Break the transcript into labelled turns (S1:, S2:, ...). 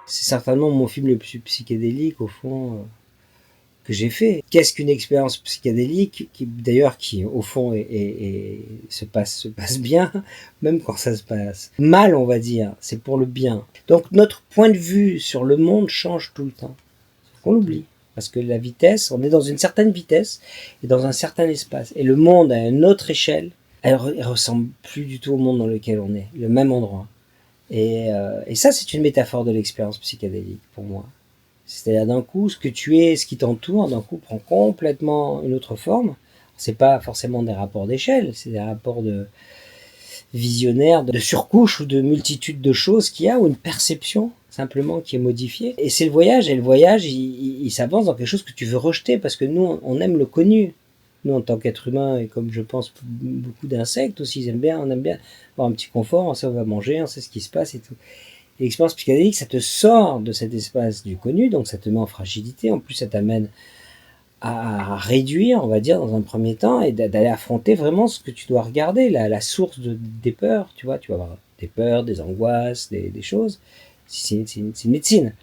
S1: C'est certainement mon film le plus psychédélique au fond, que j'ai fait. Qu'est-ce qu'une expérience psychédélique qui au fond se passe bien, même quand ça se passe mal, on va dire, c'est pour le bien. Donc notre point de vue sur le monde change tout le temps. On l'oublie. Parce que la vitesse, on est dans une certaine vitesse et dans un certain espace. Et le monde à une autre échelle, elle ressemble plus du tout au monde dans lequel on est, le même endroit. Et ça, c'est une métaphore de l'expérience psychédélique pour moi. C'est-à-dire d'un coup, ce que tu es, ce qui t'entoure, d'un coup prend complètement une autre forme. C'est pas forcément des rapports d'échelle, c'est des rapports de visionnaire, de surcouche ou de multitude de choses qu'il y a, ou une perception simplement qui est modifiée. Et c'est le voyage, et le voyage, il s'avance dans quelque chose que tu veux rejeter, parce que nous, on aime le connu. Nous, en tant qu'être humain, et comme je pense beaucoup d'insectes aussi, on aime bien avoir un petit confort, on sait où on va manger, on sait ce qui se passe et tout. Et l'expérience psychédélique, ça te sort de cet espace du connu, donc ça te met en fragilité, en plus ça t'amène à réduire, on va dire, dans un premier temps, et d'aller affronter vraiment ce que tu dois regarder, la source des peurs, tu vois, tu vas avoir des peurs, des angoisses, des choses. C'est une médecine.